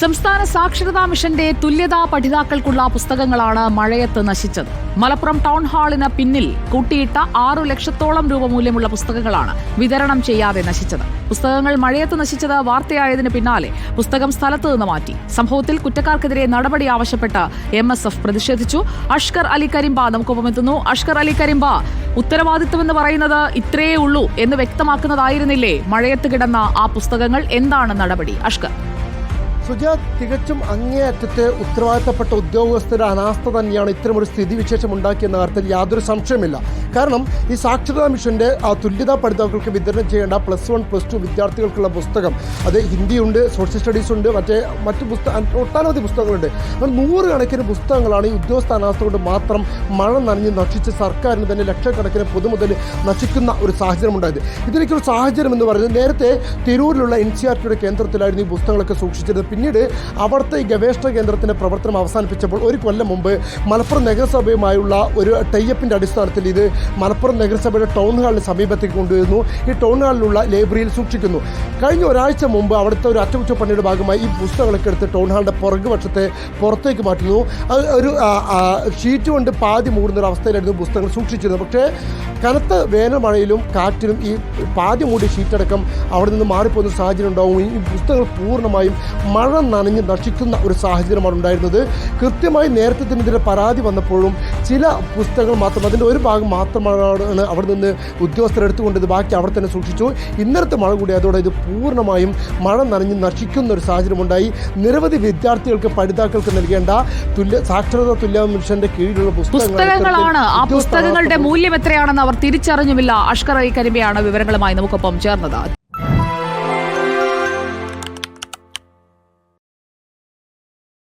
സംസ്ഥാന സാക്ഷരതാ മിഷന്റെ തുല്യതാ പഠിതാക്കൾക്കുള്ള പുസ്തകങ്ങളാണ് മഴയത്ത് നശിച്ചത്. മലപ്പുറം ടൗൺ ഹാളിന് പിന്നിൽ കൂട്ടിയിട്ട 6 ലക്ഷത്തോളം രൂപ മൂല്യമുള്ള പുസ്തകങ്ങളാണ് വിതരണം ചെയ്യാതെ നശിച്ചത്. പുസ്തകങ്ങൾ മഴയത്ത് നശിച്ചത് വാർത്തയായതിനു പിന്നാലെ പുസ്തകം സ്ഥലത്ത് നിന്ന് മാറ്റി. സംഭവത്തിൽ കുറ്റക്കാർക്കെതിരെ നടപടി ആവശ്യപ്പെട്ട് MSF പ്രതിഷേധിച്ചു. അഷ്കർ അലി കരിമ്പ നമുക്കൊപ്പം എത്തുന്നു. അഷ്കർ അലി കരിമ്പ, ഉത്തരവാദിത്വമെന്ന് പറയുന്നത് ഇത്രയേ ഉള്ളൂ എന്ന് വ്യക്തമാക്കുന്നതായിരുന്നില്ലേ മഴയത്ത് കിടന്ന ആ പുസ്തകങ്ങൾ? എന്താണ് നടപടി? അഷ്കർ. സുജ, തികച്ചും അങ്ങേയറ്റത്തെ ഉത്തരവാദിത്തപ്പെട്ട ഉദ്യോഗസ്ഥരുടെ അനാസ്ഥ തന്നെയാണ് ഇത്തരമൊരു സ്ഥിതിവിശേഷം ഉണ്ടാക്കിയെന്ന കാര്യത്തിൽ യാതൊരു സംശയമില്ല. കാരണം ഈ സാക്ഷരതാ മിഷന്റെ തുല്യതാ പഠിതാക്കൾക്ക് വിതരണം ചെയ്യേണ്ട +1, +2 വിദ്യാർത്ഥികൾക്കുള്ള പുസ്തകം, അത് ഹിന്ദിയുണ്ട്, സോഷ്യൽ സ്റ്റഡീസ് ഉണ്ട്, മറ്റു ഒട്ടനവധി പുസ്തകങ്ങളുണ്ട്. അങ്ങനെ 100 കണക്കിന് പുസ്തകങ്ങളാണ് ഈ ഉദ്യോഗസ്ഥ അനാസ്ഥ കൊണ്ട് മാത്രം മഴ നനഞ്ഞ് നശിച്ച് സർക്കാരിന് തന്നെ ലക്ഷക്കണക്കിന് പൊതുമുതൽ നശിക്കുന്ന ഒരു സാഹചര്യം ഉണ്ടായത്. ഇതിലേക്കൊരു സാഹചര്യം എന്ന് പറയുന്നത്, നേരത്തെ തിരൂരിലുള്ള NCERTയുടെ കേന്ദ്രത്തിലായിരുന്നു ഈ പുസ്തകങ്ങളൊക്കെ സൂക്ഷിച്ചിരുന്നത്. പിന്നീട് അവിടുത്തെ ഈ ഗവേഷണ കേന്ദ്രത്തിൻ്റെ പ്രവർത്തനം അവസാനിപ്പിച്ചപ്പോൾ ഒരു കൊല്ലം മുമ്പ് മലപ്പുറം നഗരസഭയുമായുള്ള ഒരു ടൈപ്പിൻ്റെ അടിസ്ഥാനത്തിൽ ഇത് മലപ്പുറം നഗരസഭയുടെ ടൗൺ ഹാളിന് സമീപത്തേക്ക് കൊണ്ടുവരുന്നു. ഈ ടൗൺ ഹാളിലുള്ള ലൈബ്രറിയിൽ സൂക്ഷിക്കുന്നു. കഴിഞ്ഞ ഒരാഴ്ച മുമ്പ് അവിടുത്തെ ഒരു അറ്റകുറ്റപ്പണിയുടെ ഭാഗമായി ഈ പുസ്തകങ്ങളൊക്കെ എടുത്ത് ടൗൺ ഹാളിൻ്റെ പുറകുവശത്തെ പുറത്തേക്ക് മാറ്റുന്നു. അത് ഒരു ഷീറ്റ് കൊണ്ട് പാതി മൂടുന്ന ഒരു അവസ്ഥയിലായിരുന്നു പുസ്തകങ്ങൾ സൂക്ഷിച്ചിരുന്നത്. പക്ഷേ കനത്ത വേനൽ മഴയിലും കാറ്റിലും ഈ പാതി മൂടി ഷീറ്റടക്കം അവിടെ നിന്ന് മാറിപ്പോകുന്ന സാഹചര്യം ഉണ്ടാവും. ഈ പുസ്തകങ്ങൾ പൂർണ്ണമായും മഴ നനഞ്ഞ് നശിക്കുന്ന ഒരു സാഹചര്യമാണ് ഉണ്ടായിരുന്നത്. കൃത്യമായി നേരത്തെ തന്നെ ഇതിൻ്റെ പരാതി വന്നപ്പോഴും ചില പുസ്തകങ്ങൾ മാത്രം, അതിൻ്റെ ഒരു ഭാഗം മാത്രമാണ് അവിടെ നിന്ന് ഉദ്യോഗസ്ഥരെടുത്തുകൊണ്ടത്, ബാക്കി അവിടെ തന്നെ സൂക്ഷിച്ചു. ഇന്നലത്തെ മഴ കൂടി അതോടെ ഇത് പൂർണ്ണമായും മഴ നനഞ്ഞ് നശിക്കുന്ന ഒരു സാഹചര്യമുണ്ടായി. നിരവധി വിദ്യാർത്ഥികൾക്ക് പഠിതാക്കൾക്ക് നൽകേണ്ട സാക്ഷരതാ തുല്യതാ മിഷന്റെ കീഴിലുള്ള പുസ്തകങ്ങളാണ്. ആ പുസ്തകങ്ങളുടെ മൂല്യം എത്രയാണെന്ന് അവർ തിരിച്ചറിഞ്ഞുമില്ല. അഷ്കർ അലി കരിമ്പയാണ് വിവരങ്ങളുമായി നമുക്കൊപ്പം ചേർന്നത്.